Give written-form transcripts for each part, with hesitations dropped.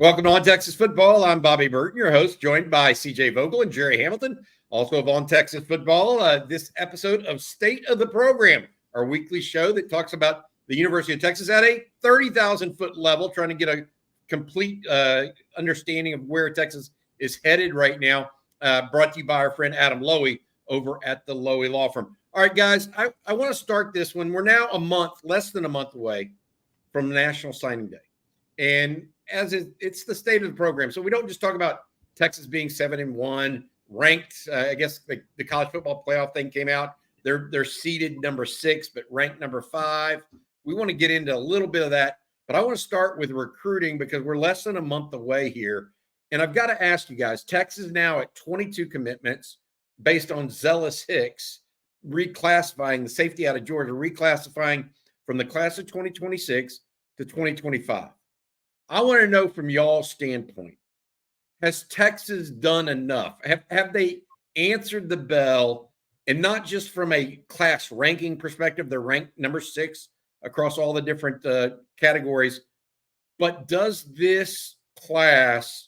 Welcome to On Texas Football. I'm Bobby Burton, your host, joined by CJ Vogel and Gerry Hamilton, also of On Texas Football. This episode of State of the Program, our weekly show that talks about the University of Texas at a 30,000-foot level, trying to get a complete understanding of where Texas is headed right now, brought to you by our friend Adam Lowy over at the Lowy Law Firm. All right, guys, I want to start this one. We're now less than a month away from National Signing Day. And it's the state of the program. So we don't just talk about Texas being 7-1, ranked. I guess the college football playoff thing came out. They're seeded number 6, but ranked number 5. We want to get into a little bit of that, but I want to start with recruiting because we're less than a month away here. And I've got to ask you guys, Texas now at 22 commitments based on Zealous Hicks, reclassifying the safety out of Georgia, reclassifying from the class of 2026 to 2025. I want to know from y'all's standpoint, has Texas done enough? Have they answered the bell? And not just from a class ranking perspective, they're ranked number 6 across all the different categories. But does this class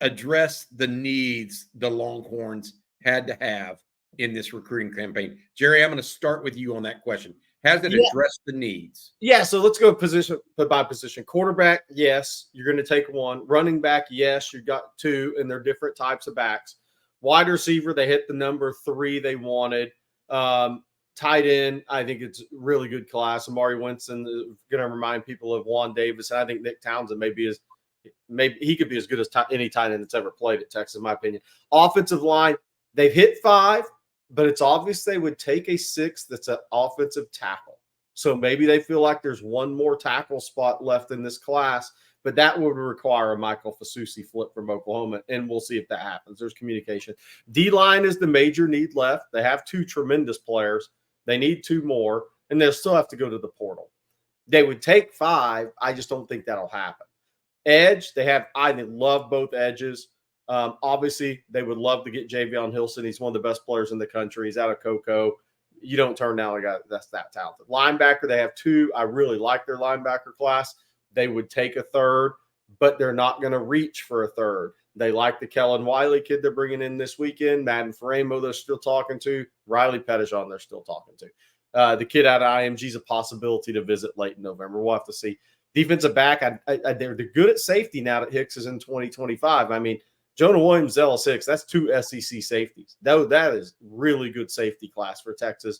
address the needs the Longhorns had to have in this recruiting campaign? Gerry, I'm going to start with you on that question. Has it addressed the needs? Yeah, so let's go position by position. Quarterback, yes, you're going to take 1. Running back, yes, you got 2, and they're different types of backs. Wide receiver, they hit the number 3 they wanted. Tight end, I think it's a really good class. Amari Winston is going to remind people of Juan Davis. And I think Nick Townsend maybe he could be as good as any tight end that's ever played at Texas, in my opinion. Offensive line, they've hit 5. But it's obvious they would take a 6th that's an offensive tackle. So maybe they feel like there's one more tackle spot left in this class, but that would require a Michael Fasusi flip from Oklahoma, and we'll see if that happens. There's communication. D-line is the major need left. They have 2 tremendous players. They need 2 more, and they'll still have to go to the portal. They would take 5. I just don't think that'll happen. Edge, I love both edges. Obviously, they would love to get Javion Hilson. He's one of the best players in the country. He's out of Cocoa. You don't turn down a guy that's that talented. Linebacker, they have 2. I really like their linebacker class. They would take a 3rd, but they're not going to reach for a 3rd. They like the Kellen Wiley kid they're bringing in this weekend. Madden Faramo they're still talking to. Riley Pettijohn they're still talking to. The kid out of IMG is a possibility to visit late in November. We'll have to see. Defensive back, they're good at safety now that Hicks is in 2025. I mean, Jonah Williams, Zealous Hicks, that's 2 SEC safeties. That is really good safety class for Texas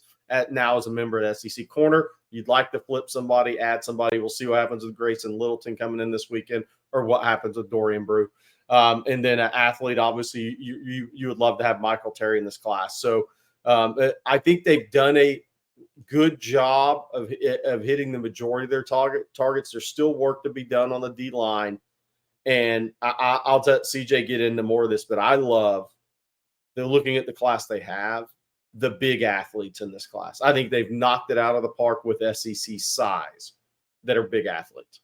now as a member at SEC. Corner, you'd like to flip somebody, add somebody. We'll see what happens with Grayson Littleton coming in this weekend or what happens with Dorian Brew. And then an athlete, obviously, you would love to have Michael Terry in this class. So I think they've done a good job of hitting the majority of their targets. There's still work to be done on the D-line. And I'll let CJ get into more of this, but they're looking at the class they have, the big athletes in this class. I think they've knocked it out of the park with SEC size that are big athletes.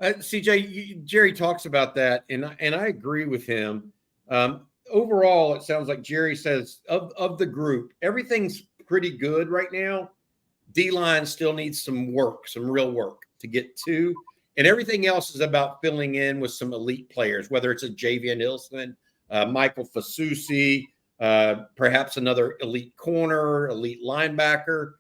CJ, Gerry talks about that, and I agree with him. Overall, it sounds like Gerry says of the group, everything's pretty good right now. D-line still needs some real work to get to. And everything else is about filling in with some elite players, whether it's a Javion Hilson, Michael Fasusi, perhaps another elite corner, elite linebacker.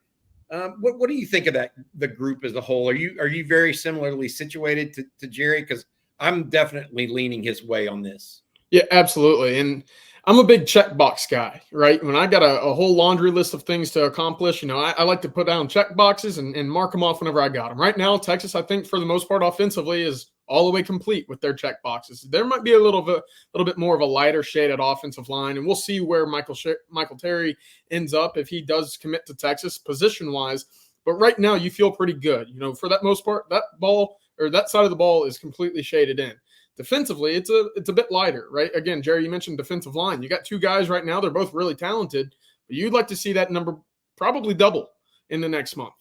What do you think of that? The group as a whole? Are you very similarly situated to Gerry? Because I'm definitely leaning his way on this. Yeah, absolutely. And I'm a big checkbox guy, right? When I got a whole laundry list of things to accomplish, I like to put down check boxes and mark them off whenever I got them. Right now, Texas, I think for the most part offensively is all the way complete with their check boxes. There might be a little bit more of a lighter shaded offensive line, and we'll see where Michael Terry ends up if he does commit to Texas position-wise. But right now, you feel pretty good. For that most part, that ball or that side of the ball is completely shaded in. Defensively, it's a bit lighter, right? Again, Gerry, you mentioned defensive line. You got 2 guys right now. They're both really talented, but you'd like to see that number probably double in the next month.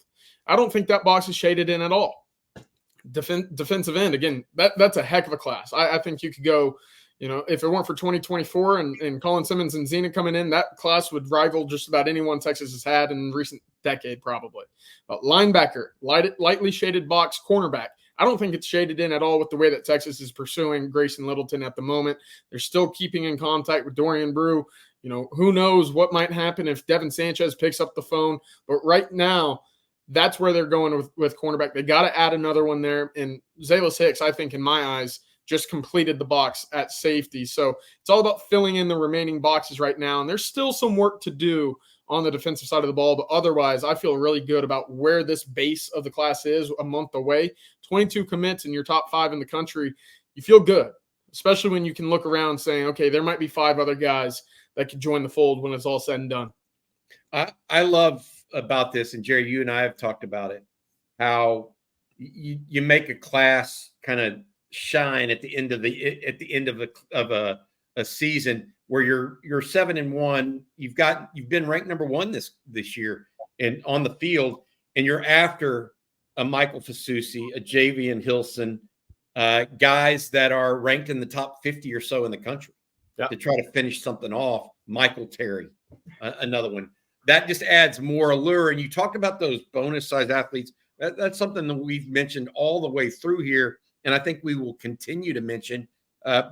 I don't think that box is shaded in at all. Defensive end, again, that's a heck of a class. I think you could go, if it weren't for 2024 and Colin Simmons and Zena coming in, that class would rival just about anyone Texas has had in recent decade probably. But linebacker, lightly shaded box, cornerback. I don't think it's shaded in at all with the way that Texas is pursuing Grayson Littleton at the moment. They're still keeping in contact with Dorian Brew. Who knows what might happen if Devin Sanchez picks up the phone. But right now, that's where they're going with cornerback. They got to add another one there. And Zalis Hicks, I think, in my eyes, just completed the box at safety. So it's all about filling in the remaining boxes right now. And there's still some work to do on the defensive side of the ball. But otherwise, I feel really good about where this base of the class is a month away. 22 commits in your top 5 in the country. You feel good, especially when you can look around saying, okay, there might be 5 other guys that could join the fold when it's all said and done. I love about this, and Jerry, you and I have talked about it, how you make a class kind of shine at the end of a season where you're 7-1. You've been ranked number 1 this year and on the field, and you're after a Michael Fasusi, a Javian Hilson, guys that are ranked in the top 50 or so in the country to try to finish something off. Michael Terry, another one. That just adds more allure. And you talked about those bonus size athletes. That's something that we've mentioned all the way through here. And I think we will continue to mention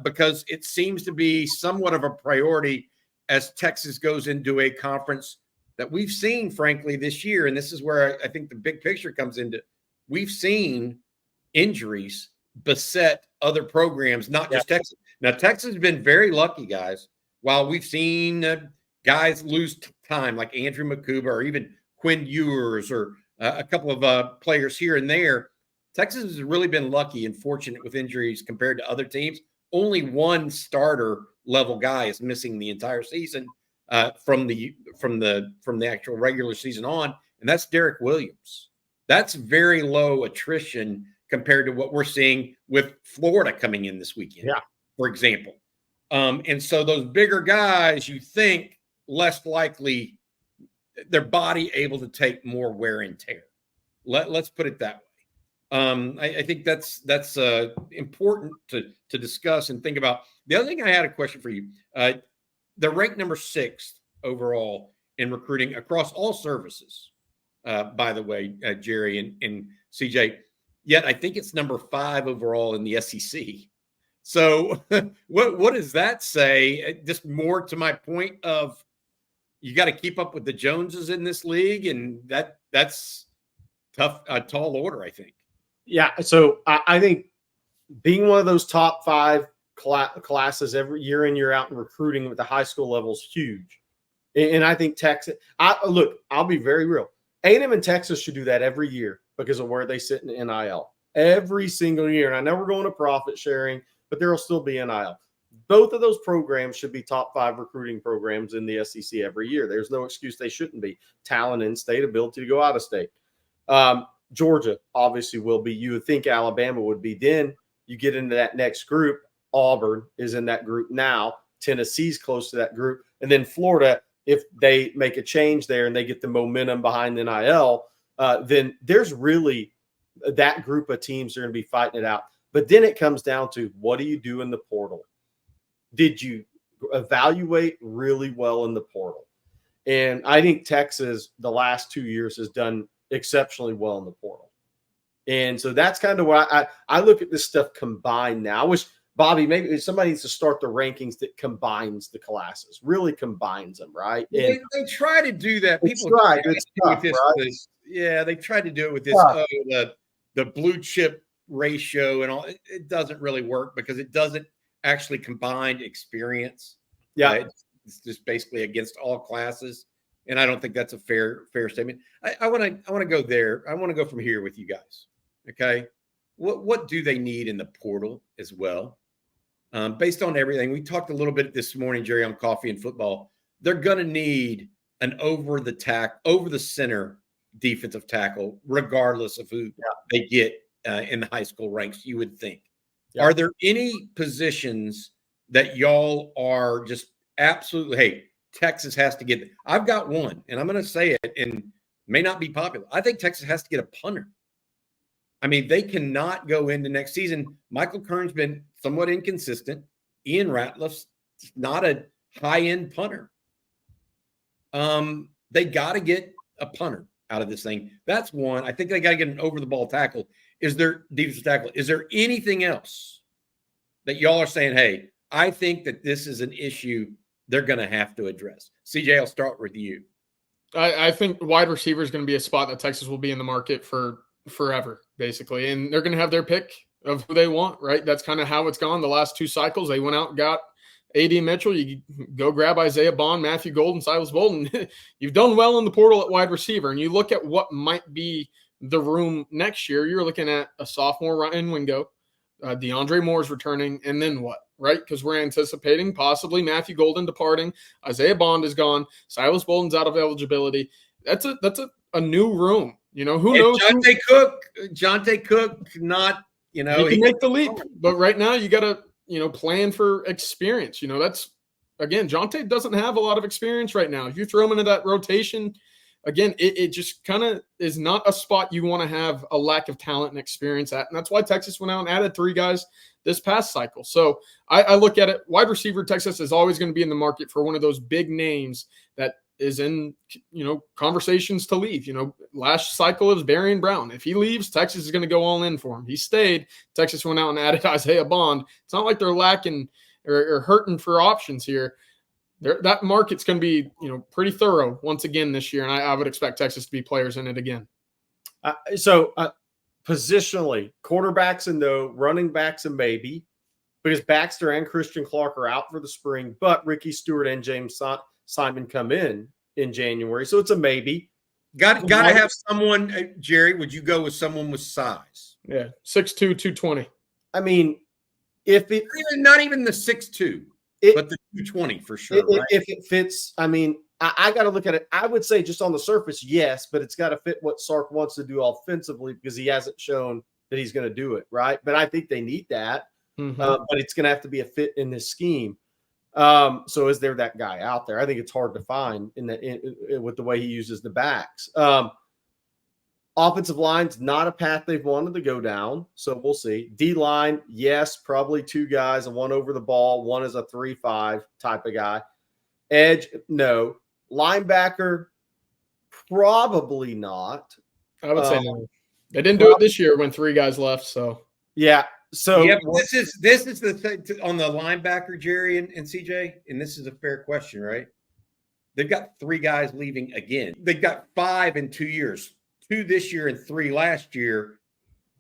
because it seems to be somewhat of a priority as Texas goes into a conference that we've seen, frankly, this year. And this is where I think the big picture comes into. We've seen injuries beset other programs, not just Texas. Now, Texas has been very lucky, guys. While we've seen guys lose time like Andrew Makuba or even Quinn Ewers or a couple of players here and there, Texas has really been lucky and fortunate with injuries compared to other teams. Only one starter level guy is missing the entire season from the actual regular season on, and that's Derek Williams. That's very low attrition compared to what we're seeing with Florida coming in this weekend, for example. And so those bigger guys, you think less likely their body able to take more wear and tear. Let's put it that way. I think that's important to discuss and think about. The other thing I had a question for you. They're ranked number 6 overall in recruiting across all services, by the way, Jerry and CJ. Yet I think it's number 5 overall in the SEC. So what does that say? Just more to my point of you got to keep up with the Joneses in this league, and that's tough, a tall order, I think. Yeah, so I think being one of those top 5 classes every year in, year out in recruiting with the high school level is huge. And I think Texas – I'll be very real. A&M and Texas should do that every year because of where they sit in NIL. Every single year. And I know we're going to profit sharing, but there will still be NIL. Both of those programs should be top 5 recruiting programs in the SEC every year. There's no excuse they shouldn't be. Talent in state, ability to go out of state. Georgia obviously will be. You would think Alabama would be. Then you get into that next group. Auburn is in that group now. Tennessee's close to that group. And then Florida, if they make a change there and they get the momentum behind NIL, then there's really that group of teams are going to be fighting it out. But then it comes down to, what do you do in the portal? Did you evaluate really well in the portal? And I think Texas the last 2 years has done exceptionally well in the portal. And so that's kind of why I look at this stuff combined now. I wish, Bobby, maybe somebody needs to start the rankings that combines the classes, really combines them, right? And they try to do that. People try. It's tough, right? They tried to do it with this the blue chip ratio and all. It doesn't really work because it doesn't actually combine experience. Yeah, it's just basically against all classes, and I don't think that's a fair statement. I want to go there. I want to go from here with you guys. Okay, what do they need in the portal as well? Based on everything we talked a little bit this morning, Jerry, on Coffee and Football, they're going to need an over the center defensive tackle, regardless of who they get in the high school ranks. You would think. Yeah. Are there any positions that y'all are just absolutely, hey, Texas has to get? I've got one, and I'm going to say it, and may not be popular. I think Texas has to get a punter. I mean, they cannot go into next season. Michael Kern's been somewhat inconsistent. Ian Ratliff's not a high-end punter. They got to get a punter out of this thing. That's one. I think they got to get an over-the-ball tackle. Is there defensive tackle? Is there anything else that y'all are saying, hey, I think that this is an issue they're going to have to address? CJ, I'll start with you. I think wide receiver is going to be a spot that Texas will be in the market for forever, basically. And they're going to have their pick of who they want, right? That's kind of how it's gone the last 2 cycles. They went out and got A.D. Mitchell. You go grab Isaiah Bond, Matthew Golden, Silas Bolden. You've done well in the portal at wide receiver. And you look at what might be the room next year. You're looking at a sophomore Ryan Wingo, DeAndre Moore's returning, and then what? Right? Because we're anticipating possibly Matthew Golden departing. Isaiah Bond is gone. Silas Bolden's out of eligibility. That's a new room. You know, who knows? Jonte Cook, not, you know. He can make the leap. But right now you got to, you know, plan for experience. You know, that's, again, Jonte doesn't have a lot of experience right now. If you throw him into that rotation, again, it just kind of is not a spot you want to have a lack of talent and experience at. And that's why Texas went out and added 3 guys this past cycle. So I look at it, wide receiver, Texas is always going to be in the market for one of those big names that is in, you know, conversations to leave. You know, last cycle is Darian Brown. If he leaves, Texas is going to go all in for him. He stayed. Texas went out and added Isaiah Bond. It's not like they're lacking or hurting for options here. That market's going to be, you know, pretty thorough once again this year, and I would expect Texas to be players in it again. Positionally, quarterbacks and no, running backs and maybe, because Baxter and Christian Clark are out for the spring, but Ricky Stewart and James Simon come in January, so it's a maybe. Got to have someone, Jerry. Would you go with someone with size? Yeah, 6'2", 220. I mean, if it not even the 6'2", but the 220 for sure. Right? If it fits, I mean, I got to look at it. I would say just on the surface, yes, but it's got to fit what Sark wants to do offensively because he hasn't shown that he's going to do it, right? But I think they need that. But it's going to have to be a fit in this scheme. So is there that guy out there? I think it's hard to find with the way he uses the backs. Offensive line's not a path they've wanted to go down, so we'll see. D-line, yes, probably 2 guys, and one over the ball. One is a 3-5 type of guy. Edge, no. Linebacker, probably not. I would say no. They didn't do it this year when 3 guys left, so. Yeah. So this is the thing on the linebacker, Jerry and CJ, and this is a fair question, right? They've got 3 guys leaving again. They've got 5 in 2 years, 2 this year and 3 last year.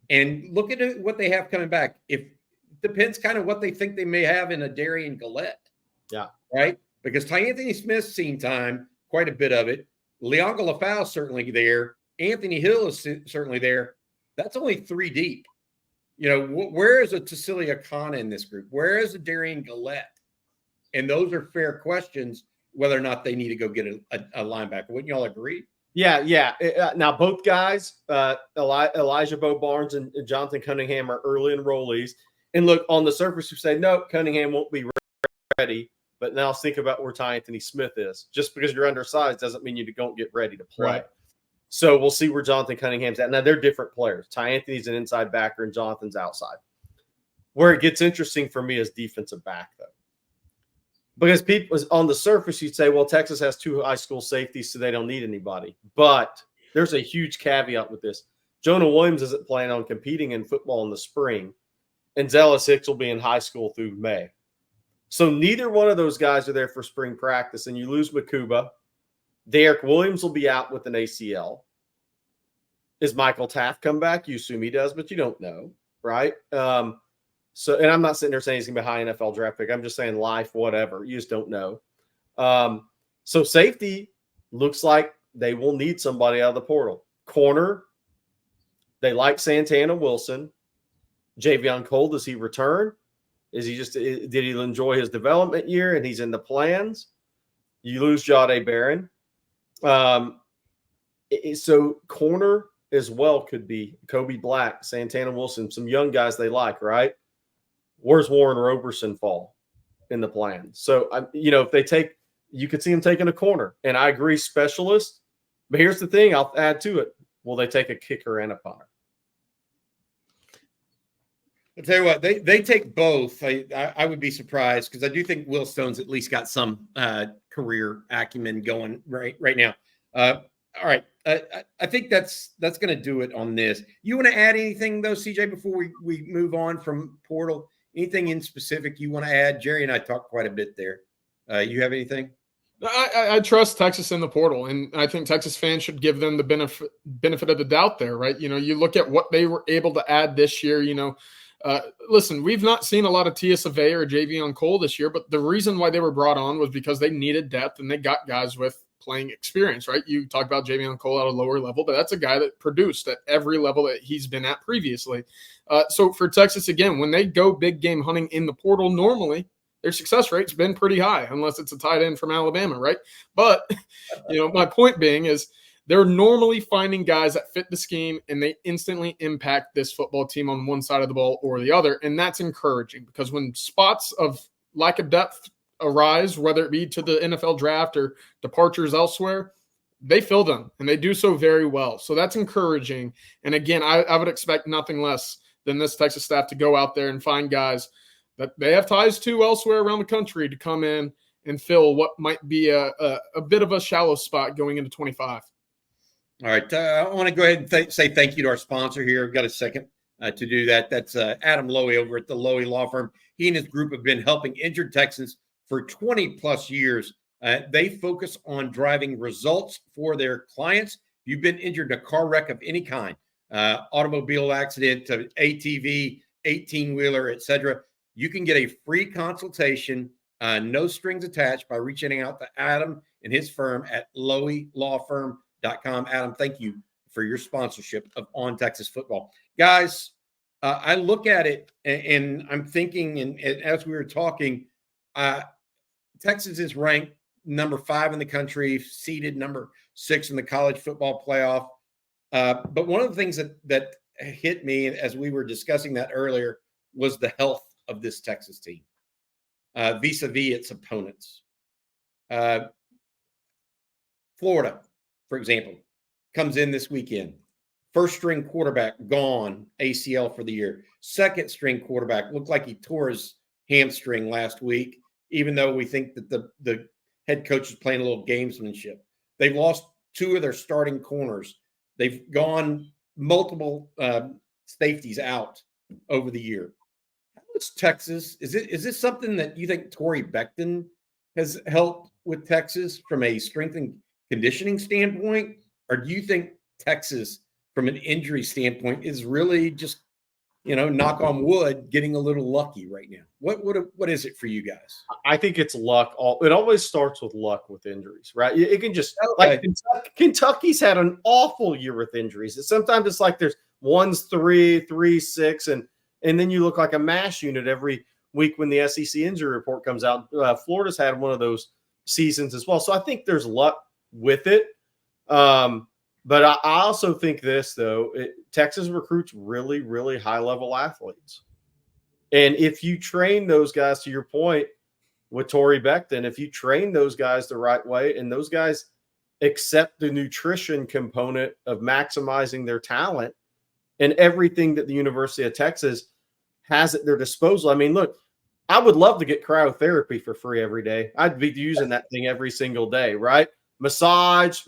And look at what they have coming back. It depends kind of what they think they may have in a Darian Gillette. Yeah. Right? Because Anthony Smith's seen time, quite a bit of it. Leonga Lafau's certainly there. Anthony Hill is certainly there. That's only 3 deep. You know, where is a Tassilia Kana in this group? Where is a Darian Gillette? And those are fair questions, whether or not they need to go get a linebacker. Wouldn't y'all agree? Yeah. Now, both guys, Elijah Bo Barnes and Jonathan Cunningham, are early enrollees. And look, on the surface, you say, no, Cunningham won't be ready. But now think about where Ty Anthony Smith is. Just because you're undersized doesn't mean you don't get ready to play. Right. So we'll see where Jonathan Cunningham's at. Now, they're different players. Ty Anthony's an inside backer and Jonathan's outside. Where it gets interesting for me is defensive back, though. Because people on the surface, you'd say, well, Texas has 2 high school safeties, so they don't need anybody. But there's a huge caveat with this. Jonah Williams isn't planning on competing in football in the spring, and Zealous Hicks will be in high school through May. So neither one of those guys are there for spring practice, and you lose Makuba. Derek Williams will be out with an ACL. Is Michael Taft come back? You assume he does, but you don't know, right? And I'm not sitting there saying he's going to be a high NFL draft pick. I'm just saying life, whatever. You just don't know. So safety looks like they will need somebody out of the portal. Corner, they like Santana Wilson. Javion Cole, does he return? Did he enjoy his development year and he's in the plans? You lose Jahdae Barron. So corner as well could be Kobe Black, Santana Wilson, some young guys they like, right? Where's Warren Roberson fall in the plan? So, if they take, you could see him taking a corner. And I agree, specialist. But here's the thing, I'll add to it. Will they take a kicker and a punter? I'll tell you what, they take both. I would be surprised because I do think Will Stone's at least got some career acumen going right now. All right. I think that's going to do it on this. You want to add anything, though, CJ, before we move on from portal? Anything in specific you want to add? Jerry and I talked quite a bit there. You have anything? I trust Texas in the portal, and I think Texas fans should give them the benefit of the doubt there, right? You look at what they were able to add this year. Listen, we've not seen a lot of Tia Savea or Javion Cole this year, but the reason why they were brought on was because they needed depth and they got guys with playing experience, right? You talk about Javion Cole at a lower level, but that's a guy that produced at every level that he's been at previously. So for Texas, again, when they go big game hunting in the portal, normally their success rate's been pretty high, unless it's a tight end from Alabama, right? But, my point being is they're normally finding guys that fit the scheme and they instantly impact this football team on one side of the ball or the other. And that's encouraging because when spots of lack of depth arise, whether it be to the NFL draft or departures elsewhere, they fill them and they do so very well. So that's encouraging. And again, I would expect nothing less than this Texas staff to go out there and find guys that they have ties to elsewhere around the country to come in and fill what might be a bit of a shallow spot going into 25. All right. I want to go ahead and say thank you to our sponsor here. I've got a second to do that. That's Adam Lowy over at the Lowy Law Firm. He and his group have been helping injured Texans for 20-plus years. They focus on driving results for their clients. If you've been injured in a car wreck of any kind, automobile accident, to ATV, 18-wheeler, etc., you can get a free consultation, no strings attached, by reaching out to Adam and his firm at loweylawfirm.com. Adam, thank you for your sponsorship of On Texas Football. Guys, I look at it and I'm thinking, and as we were talking, Texas is ranked number 5 in the country, seeded number 6 in the college football playoff. But one of the things that hit me as we were discussing that earlier was the health of this Texas team vis-a-vis its opponents. Florida, for example, comes in this weekend. First string quarterback gone, ACL for the year. Second string quarterback looked like he tore his hamstring last week, even though we think that the head coach is playing a little gamesmanship. They've lost 2 of their starting corners. They've gone multiple safeties out over the year. How much Texas is this something that you think Torrey Becton has helped with Texas from a strength and conditioning standpoint, or do you think Texas, from an injury standpoint, is really just, knock on wood, getting a little lucky right now? What is it for you guys? I think it's luck. It always starts with luck with injuries, right? It can just like Kentucky's had an awful year with injuries. Sometimes it's like there's 1's 3, 3's 6, and then you look like a mash unit every week when the SEC injury report comes out. Florida's had one of those seasons as well, so I think there's luck with it. But I also think this, though, Texas recruits really, really high-level athletes. And if you train those guys, to your point with Torrey Becton, if you train those guys the right way and those guys accept the nutrition component of maximizing their talent and everything that the University of Texas has at their disposal. I mean, look, I would love to get cryotherapy for free every day. I'd be using that thing every single day, right? Massage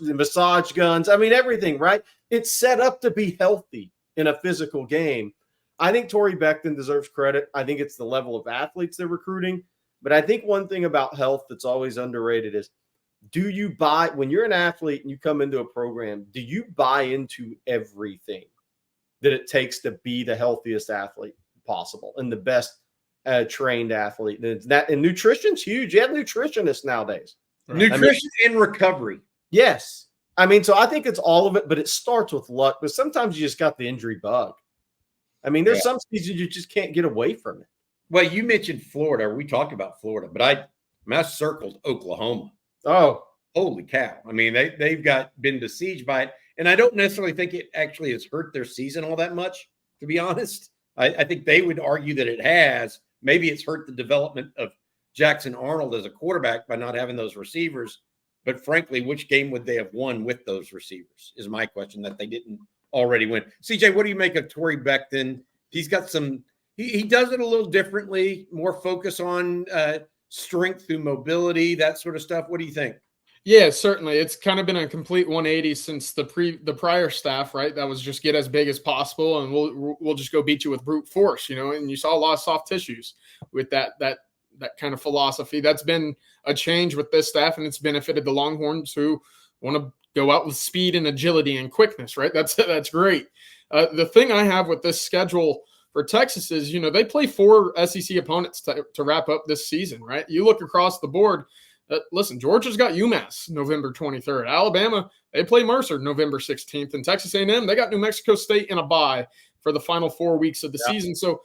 guns. I mean, everything, right? It's set up to be healthy in a physical game. I think Torrey Becton deserves credit. I think it's the level of athletes they're recruiting. But I think one thing about health that's always underrated is, do you buy, when you're an athlete and you come into a program, do you buy into everything that it takes to be the healthiest athlete possible and the best trained athlete? And nutrition's huge. You have nutritionists nowadays. Nutrition and recovery. Yes. I mean, so I think it's all of it, but it starts with luck. But sometimes you just got the injury bug. I mean, there's some seasons you just can't get away from it. Well, you mentioned Florida. We talked about Florida, but I circled Oklahoma. Oh, holy cow. I mean, they've been besieged by it. And I don't necessarily think it actually has hurt their season all that much, to be honest. I think they would argue that it has. Maybe it's hurt the development of Jackson Arnold as a quarterback by not having those receivers. But frankly, which game would they have won with those receivers is my question, that they didn't already win. CJ, what do you make of Torrey Becton? He's got he does it a little differently, more focus on strength through mobility, that sort of stuff. What do you think? Yeah, certainly. It's kind of been a complete 180 since the prior staff, right? That was just get as big as possible, and we'll just go beat you with brute force, And you saw a lot of soft tissues with that kind of philosophy. That's been a change with this staff, and it's benefited the Longhorns, who want to go out with speed and agility and quickness, right? That's great. The thing I have with this schedule for Texas is, they play 4 SEC opponents to wrap up this season, right? You look across the board. Listen, Georgia's got UMass November 23rd. Alabama, they play Mercer November 16th. And Texas A&M, they got New Mexico State in a bye for the final 4 weeks of the season. So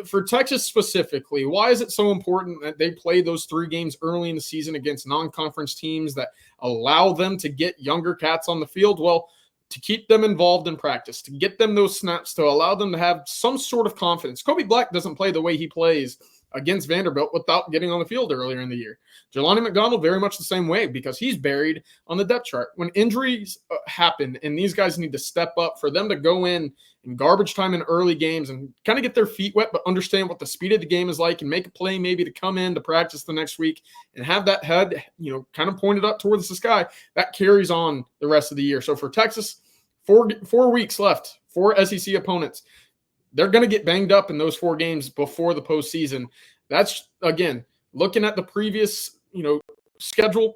for Texas specifically, why is it so important that they play those 3 games early in the season against non-conference teams that allow them to get younger cats on the field? Well, to keep them involved in practice, to get them those snaps, to allow them to have some sort of confidence. Kobe Black doesn't play the way he plays against Vanderbilt without getting on the field earlier in the year. Jelani McDonald, very much the same way, because he's buried on the depth chart. When injuries happen and these guys need to step up, for them to go in garbage time in early games and kind of get their feet wet, but understand what the speed of the game is like and make a play maybe to come in to practice the next week and have that head, kind of pointed up towards the sky, that carries on the rest of the year. So for Texas, 4 weeks left, 4 SEC opponents. They're going to get banged up in those 4 games before the postseason. That's, again, looking at the previous, schedule,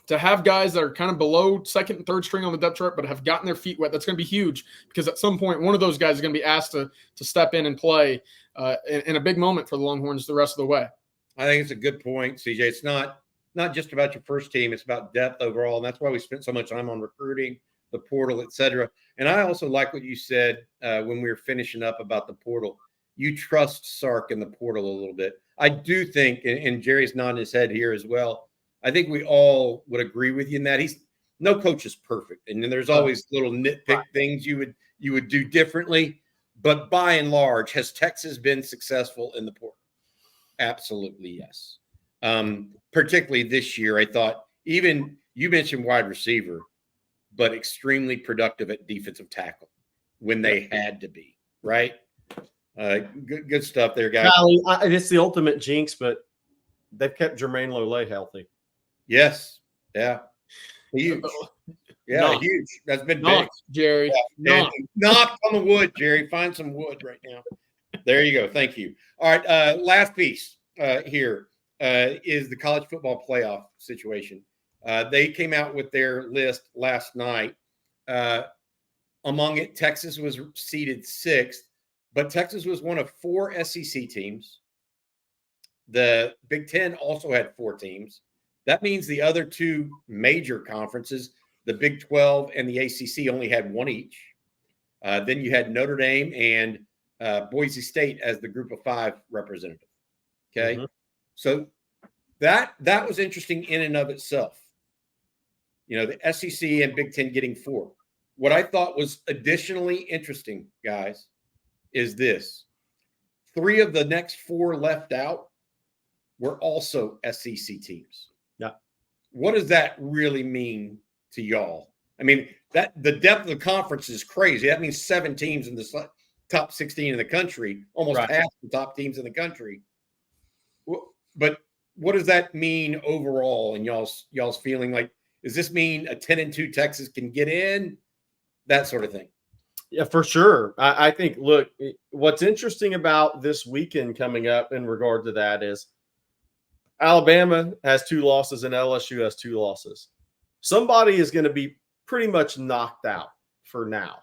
to have guys that are kind of below second and third string on the depth chart but have gotten their feet wet. That's going to be huge, because at some point one of those guys is going to be asked to step in and play in a big moment for the Longhorns the rest of the way. I think it's a good point, CJ. It's not just about your first team. It's about depth overall, and that's why we spent so much time on recruiting, the portal, et cetera. And I also like what you said when we were finishing up about the portal. You trust Sark in the portal a little bit. I do think, and Jerry's nodding his head here as well, I think we all would agree with you in that no coach is perfect. And then there's always little nitpick things you would do differently. But by and large, has Texas been successful in the portal? Absolutely, yes. Particularly this year, I thought, even you mentioned wide receiver, but extremely productive at defensive tackle when they had to be, right? Good stuff there, guys. It's the ultimate jinx, but they've kept Jermaine Lole healthy. Yes. Yeah. Huge. Yeah, huge. That's been big. Jerry. Yeah. Knock on the wood, Jerry. Find some wood right now. There you go. Thank you. All right. Last piece here is the college football playoff situation. They came out with their list last night. Among it, Texas was seeded 6th, but Texas was one of 4 SEC teams. The Big Ten also had 4 teams. That means the other 2 major conferences, the Big 12 and the ACC, only had 1 each. Then you had Notre Dame and Boise State as the group of 5 representative. Okay. Mm-hmm. So that was interesting in and of itself. The SEC and Big Ten getting 4. What I thought was additionally interesting, guys, is this. 3 of the next 4 left out were also SEC teams. Yeah. What does that really mean to y'all? I mean, that the depth of the conference is crazy. That means 7 teams in the top 16 in the country, almost half the top teams in the country. But what does that mean overall in y'all's feeling? Like, does this mean a 10-2 Texas can get in? That sort of thing. Yeah, for sure. I think, look, what's interesting about this weekend coming up in regard to that is Alabama has 2 losses and LSU has 2 losses. Somebody is going to be pretty much knocked out for now.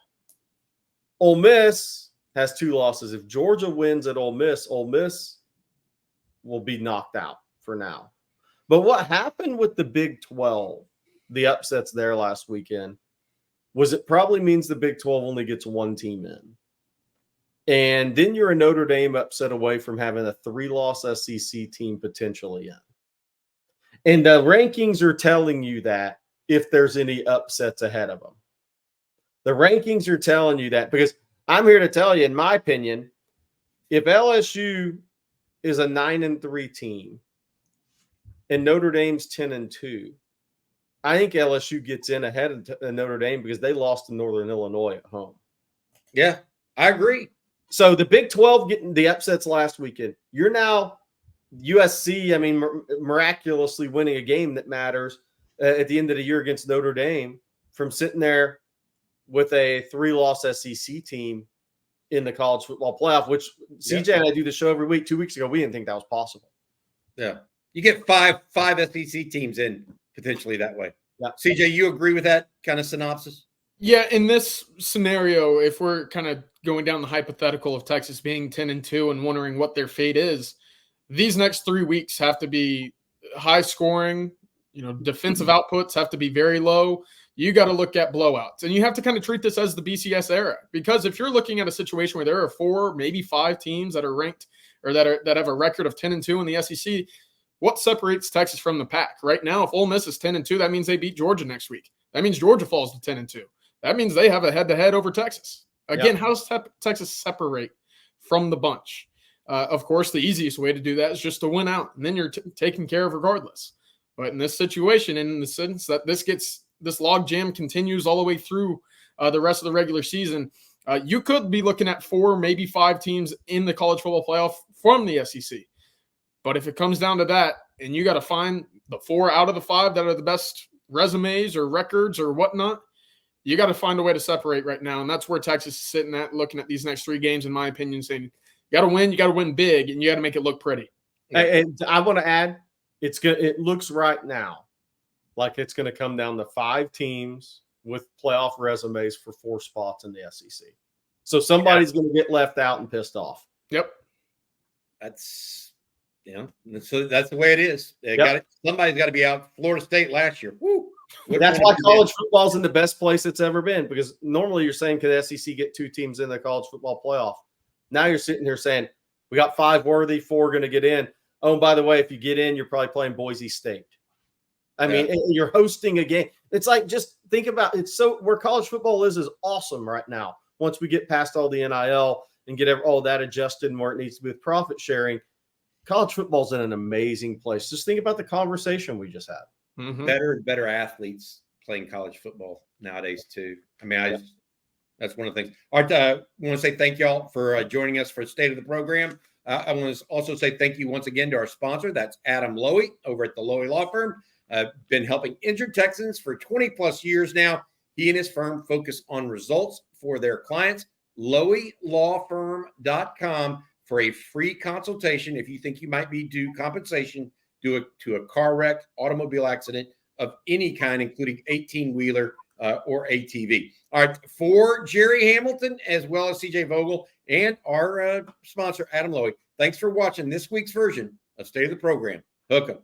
Ole Miss has 2 losses. If Georgia wins at Ole Miss will be knocked out for now. But what happened with the Big 12, the upsets there last weekend, was it probably means the Big 12 only gets 1 team in. And then you're a Notre Dame upset away from having a 3-loss SEC team potentially in. And the rankings are telling you that if there's any upsets ahead of them. The rankings are telling you that, because I'm here to tell you, in my opinion, if LSU is a 9-3 team and Notre Dame's 10-2, I think LSU gets in ahead of Notre Dame because they lost to Northern Illinois at home. Yeah, I agree. So the Big 12 getting the upsets last weekend. You're now USC, miraculously winning a game that matters. at the end of the year against Notre Dame from sitting there with a 3-loss SEC team in the college football playoff, which CJ and I do the show every week. 2 weeks ago, we didn't think that was possible. Yeah. You get five SEC teams in potentially that way. Yeah. CJ, you agree with that kind of synopsis? Yeah, in this scenario, if we're kind of going down the hypothetical of Texas being 10-2 and wondering what their fate is, these next 3 weeks have to be high scoring. Defensive outputs have to be very low. You got to look at blowouts, and you have to kind of treat this as the BCS era, because if you're looking at a situation where there are 4, maybe 5 teams that are ranked or that have a record of 10-2 in the SEC, what separates Texas from the pack right now? If Ole Miss is 10-2, that means they beat Georgia next week. That means Georgia falls to 10-2. That means they have a head-to-head over Texas. Again, how does Texas separate from the bunch? Of course, the easiest way to do that is just to win out, and then you're taken care of regardless. But in this situation, in the sense that this log jam continues all the way through the rest of the regular season, you could be looking at 4, maybe 5 teams in the college football playoff from the SEC. But if it comes down to that, and you got to find the 4 out of the 5 that are the best resumes or records or whatnot, you got to find a way to separate right now. And that's where Texas is sitting at, looking at these next 3 games, in my opinion, saying, you got to win big, and you got to make it look pretty. And I want to add, it looks right now like it's going to come down to 5 teams with playoff resumes for 4 spots in the SEC. So somebody's going to get left out and pissed off. Yep. So that's the way it is. Somebody's got to be out. Florida State last year. Woo. That's why college football's in the best place it's ever been, because normally you're saying, could the SEC get 2 teams in the college football playoff? Now you're sitting here saying, we got 5 worthy, 4 going to get in. Oh, and by the way, if you get in, you're probably playing Boise State. I mean, you're hosting a game. It's like, just think about it. So where college football is awesome right now. Once we get past all the NIL and get all that adjusted and where it needs to be with profit sharing, college football's in an amazing place. Just think about the conversation we just had. Mm-hmm. Better and better athletes playing college football nowadays too. I mean, that's one of the things. All right, I want to say thank y'all for joining us for State of the Program. I want to also say thank you once again to our sponsor. That's Adam Lowy over at the Lowy Law Firm. Been helping injured Texans for 20 plus years now. He and his firm focus on results for their clients. LowyLawFirm.com for a free consultation if you think you might be due compensation due to a car wreck, automobile accident of any kind, including 18-wheeler or ATV. All right, for Gerry Hamilton, as well as CJ Vogel, and our sponsor, Adam Lowy, thanks for watching this week's version of State of the Program. Hook 'em.